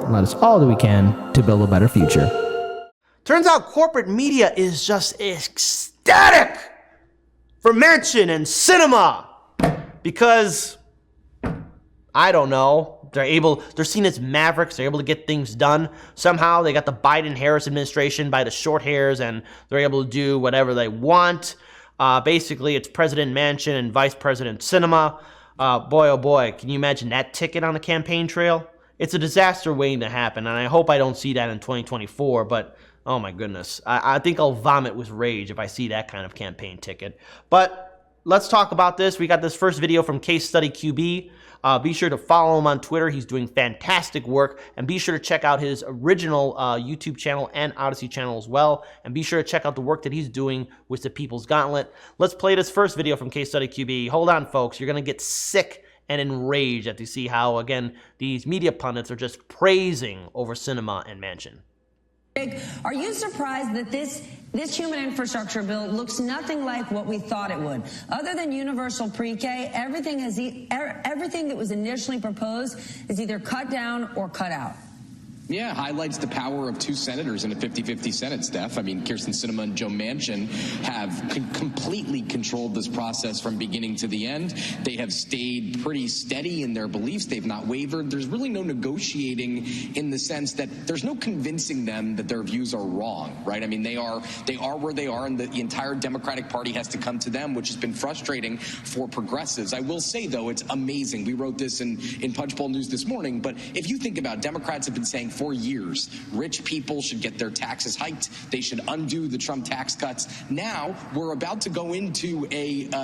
and let us all do we can to build a better future. Turns out corporate media is just ecstatic for Manchin and Sinema because, I don't know, they're seen as mavericks. They're able to get things done. Somehow they got the Biden-Harris administration by the short hairs, and they're able to do whatever they want. Basically, it's President Manchin and Vice President Sinema. Boy, oh boy, can you imagine that ticket on the campaign trail? It's a disaster waiting to happen, and I hope I don't see that in 2024, but oh my goodness. I think I'll vomit with rage if I see that kind of campaign ticket. But let's talk about this. We got this first video from Case Study QB. Be sure to follow him on Twitter. He's doing fantastic work. And be sure to check out his original YouTube channel and Odyssey channel as well. And be sure to check out the work that he's doing with the People's Gauntlet. Let's play this first video from Case Study QB. Hold on, folks. You're going to get sick and enraged after you see how, again, these media pundits are just praising over Sinema and Manchin. Are you surprised that this human infrastructure bill looks nothing like what we thought it would? Other than universal pre-K, everything that was initially proposed is either cut down or cut out. Yeah, highlights the power of two senators in a 50-50 Senate, Steph. I mean, Kyrsten Sinema and Joe Manchin have completely controlled this process from beginning to the end. They have stayed pretty steady in their beliefs. They've not wavered. There's really no negotiating in the sense that there's no convincing them that their views are wrong, right? I mean, they are where they are, and the entire Democratic Party has to come to them, which has been frustrating for progressives. I will say, though, it's amazing. We wrote this in Punch Bowl News this morning, but if you think about it, Democrats have been saying for years, rich people should get their taxes hiked. They should undo the Trump tax cuts. Now we're about to go into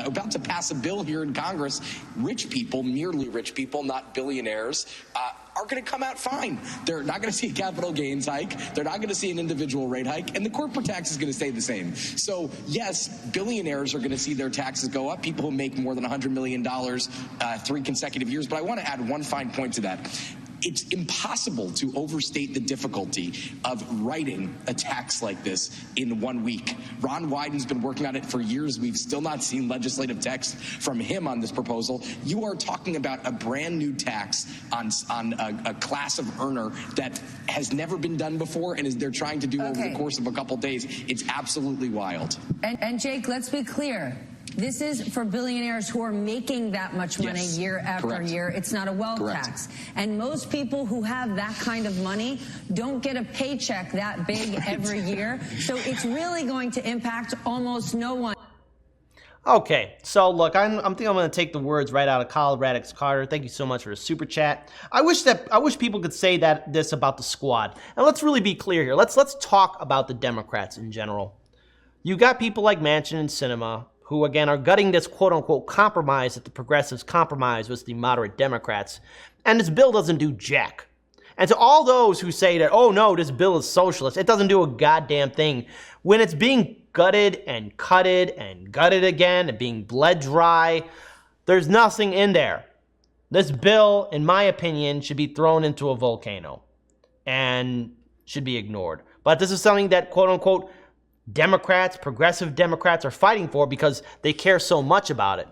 about to pass a bill here in Congress. Rich people, merely rich people, not billionaires, are going to come out fine. They're not going to see a capital gains hike. They're not going to see an individual rate hike, and the corporate tax is going to stay the same. So yes, billionaires are going to see their taxes go up. People who make more than $100 million 3 consecutive years. But I want to add one fine point to that. It's impossible to overstate the difficulty of writing a tax like this in 1 week. Ron Wyden's been working on it for years. We've still not seen legislative text from him on this proposal. You are talking about a brand new tax on a class of earner that has never been done before and they're trying to do over the course of a couple days. It's absolutely wild. And Jake, let's be clear. This is for billionaires who are making that much money year after year. It's not a wealth tax. And most people who have that kind of money don't get a paycheck that big every year. So it's really going to impact almost no one. Okay, so look, I think I'm going to take the words right out of Kyle Radix Carter. Thank you so much for the super chat. I wish people could say this about the squad. And let's really be clear here. Let's talk about the Democrats in general. You got people like Manchin and Sinema, who, again, are gutting this quote-unquote compromise that the progressives compromise with the moderate Democrats. And this bill doesn't do jack. And to all those who say that, oh, no, this bill is socialist, it doesn't do a goddamn thing. When it's being gutted and gutted again and being bled dry, there's nothing in there. This bill, in my opinion, should be thrown into a volcano and should be ignored. But this is something that, quote-unquote, Democrats, progressive Democrats are fighting for because they care so much about it.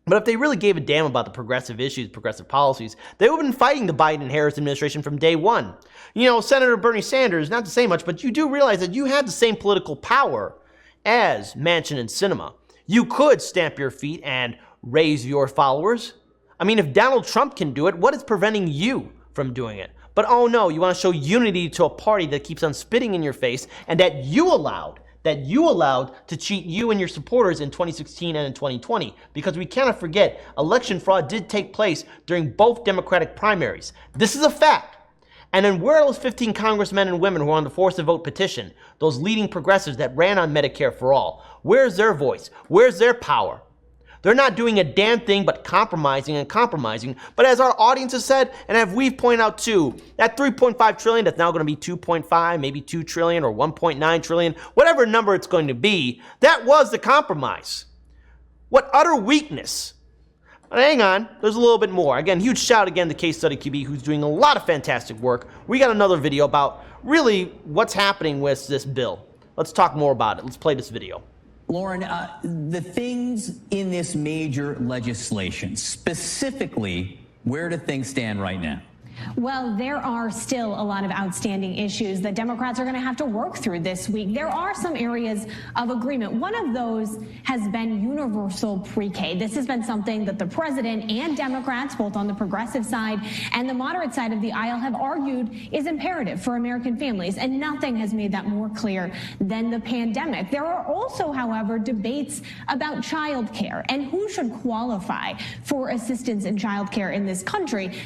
But if they really gave a damn about the progressive issues, progressive policies, they would have been fighting the Biden-Harris administration from day one. You know, Senator Bernie Sanders, not to say much, but you do realize that you have the same political power as Manchin and Sinema. You could stamp your feet and raise your followers. I mean, if Donald Trump can do it, what is preventing you from doing it? But oh no, you want to show unity to a party that keeps on spitting in your face and that you allowed to cheat you and your supporters in 2016 and in 2020. Because we cannot forget, election fraud did take place during both Democratic primaries. This is a fact. And then where are those 15 congressmen and women who are on the force to vote petition? Those leading progressives that ran on Medicare for all. Where's their voice? Where's their power? They're not doing a damn thing but compromising and compromising. But as our audience has said, and as we've pointed out too, that $3.5 trillion that's now going to be $2.5, maybe $2 trillion or $1.9 trillion, whatever number it's going to be, that was the compromise. What utter weakness. But hang on, there's a little bit more. Again, huge shout again to Case Study QB, who's doing a lot of fantastic work. We got another video about really what's happening with this bill. Let's talk more about it. Let's play this video. Lauren, the things in this major legislation, specifically, where do things stand right now? Well, there are still a lot of outstanding issues that Democrats are going to have to work through this week. There are some areas of agreement. One of those has been universal pre-K. This has been something that the president and Democrats, both on the progressive side and the moderate side of the aisle, have argued is imperative for American families, and nothing has made that more clear than the pandemic. There are also, however, debates about child care and who should qualify for assistance in child care in this country.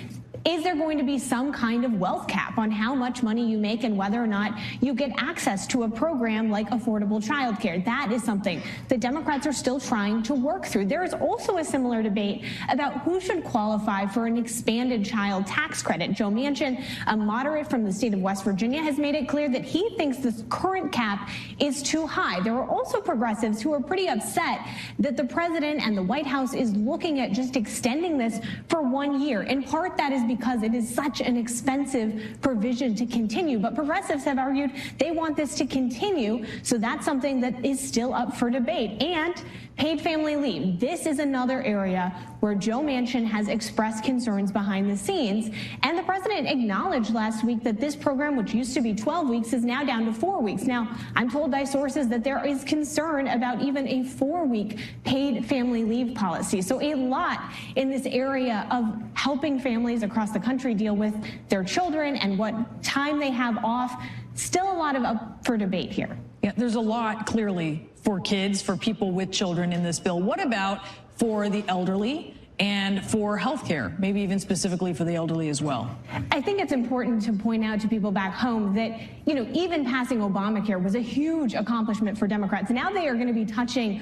Is there going to be some kind of wealth cap on how much money you make and whether or not you get access to a program like affordable child care? That is something the Democrats are still trying to work through. There is also a similar debate about who should qualify for an expanded child tax credit. Joe Manchin, a moderate from the state of West Virginia, has made it clear that he thinks this current cap is too high. There are also progressives who are pretty upset that the president and the White House is looking at just extending this for 1 year. In part, that is because it is such an expensive provision to continue. But progressives have argued they want this to continue, so that's something that is still up for debate. And paid family leave. This is another area where Joe Manchin has expressed concerns behind the scenes. And the president acknowledged last week that this program, which used to be 12 weeks, is now down to 4 weeks. Now, I'm told by sources that there is concern about even a 4-week paid family leave policy. So a lot in this area of helping families across the country deal with their children and what time they have off. Still a lot of up for debate here. Yeah, there's a lot clearly for kids, for people with children in this bill. What about for the elderly and for health care, maybe even specifically for the elderly as well? I think it's important to point out to people back home that, even passing Obamacare was a huge accomplishment for Democrats. Now they are going to be touching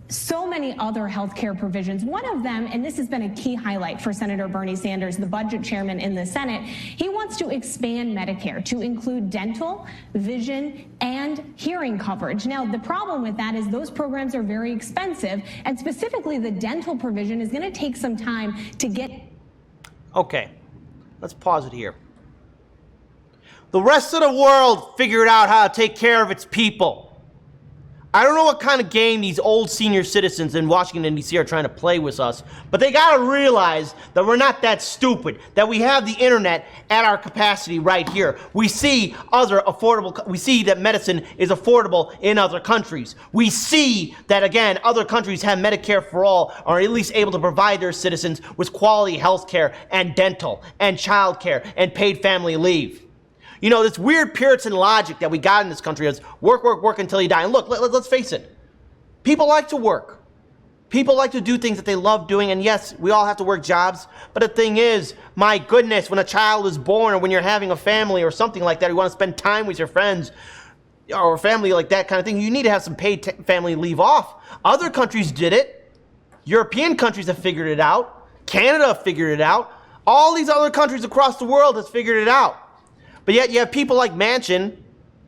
so many other health care provisions. One of them, and this has been a key highlight for Senator Bernie Sanders, the budget chairman in the Senate, he wants to expand Medicare to include dental, vision, and hearing coverage. Now, the problem with that is those programs are very expensive, and specifically the dental provision is going to take some time to get. Okay, let's pause it here. The rest of the world figured out how to take care of its people. I don't know what kind of game these old senior citizens in Washington, D.C. are trying to play with us, but they got to realize that we're not that stupid, that we have the internet at our capacity right here. We see we see that medicine is affordable in other countries. We see that, again, other countries have Medicare for all, or at least able to provide their citizens with quality health care and dental and child care and paid family leave. This weird Puritan logic that we got in this country is work, work, work until you die. And look, let's face it. People like to work. People like to do things that they love doing. And yes, we all have to work jobs. But the thing is, my goodness, when a child is born or when you're having a family or something like that, you want to spend time with your friends or family like that kind of thing, you need to have some paid family leave off. Other countries did it. European countries have figured it out. Canada have figured it out. All these other countries across the world have figured it out. But yet you have people like Manchin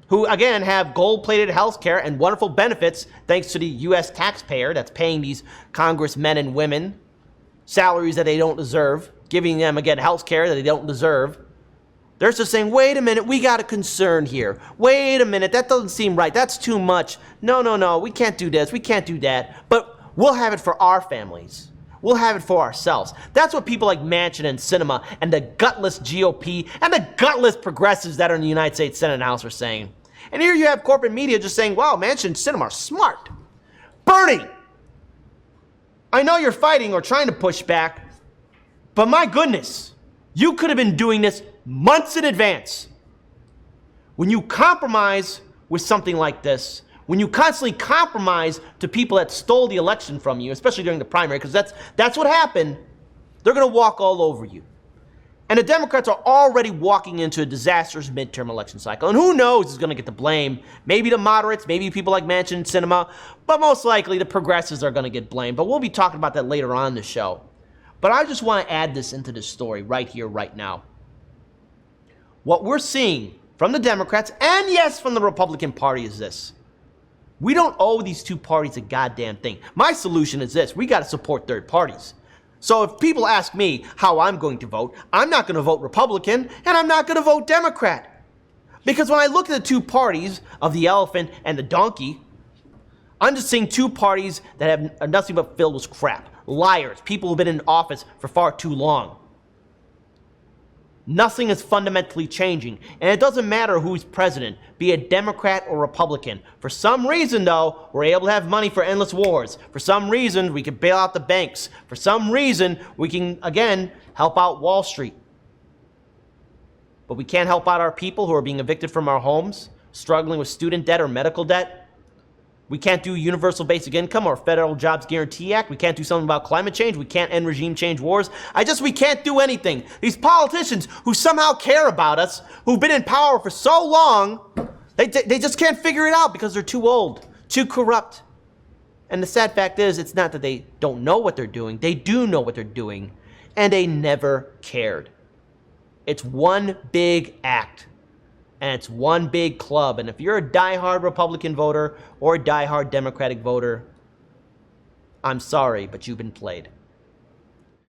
who, again, have gold-plated health care and wonderful benefits thanks to the U.S. taxpayer that's paying these congressmen and women salaries that they don't deserve, giving them, again, health care that they don't deserve. They're just saying, wait a minute, we got a concern here. Wait a minute, that doesn't seem right. That's too much. No, we can't do this. We can't do that. But we'll have it for our families. We'll have it for ourselves. That's what people like Manchin and Sinema and the gutless GOP and the gutless progressives that are in the United States Senate and House are saying. And here you have corporate media just saying, wow, Manchin and Sinema are smart. Bernie, I know you're fighting or trying to push back, but my goodness, you could have been doing this months in advance. When you compromise with something like this, when you constantly compromise to people that stole the election from you, especially during the primary, because that's what happened, they're going to walk all over you. And the Democrats are already walking into a disastrous midterm election cycle. And who knows who's going to get the blame? Maybe the moderates, maybe people like Manchin and Sinema, but most likely the progressives are going to get blamed. But we'll be talking about that later on in the show. But I just want to add this into this story right here, right now. What we're seeing from the Democrats, and yes, from the Republican Party, is this. We don't owe these two parties a goddamn thing. My solution is this. We got to support third parties. So if people ask me how I'm going to vote, I'm not going to vote Republican, and I'm not going to vote Democrat. Because when I look at the two parties of the elephant and the donkey, I'm just seeing two parties that are nothing but filled with crap. Liars. People who've been in office for far too long. Nothing is fundamentally changing. And it doesn't matter who's president, be it Democrat or Republican. For some reason, though, we're able to have money for endless wars. For some reason, we can bail out the banks. For some reason, we can, again, help out Wall Street. But we can't help out our people who are being evicted from our homes, struggling with student debt or medical debt. We can't do universal basic income or Federal Jobs Guarantee Act. We can't do something about climate change. We can't end regime change wars. We can't do anything. These politicians who somehow care about us, who've been in power for so long, they just can't figure it out because they're too old, too corrupt. And the sad fact is, it's not that they don't know what they're doing. They do know what they're doing, and they never cared. It's one big act. And it's one big club. And if you're a diehard Republican voter or a diehard Democratic voter, I'm sorry, but you've been played.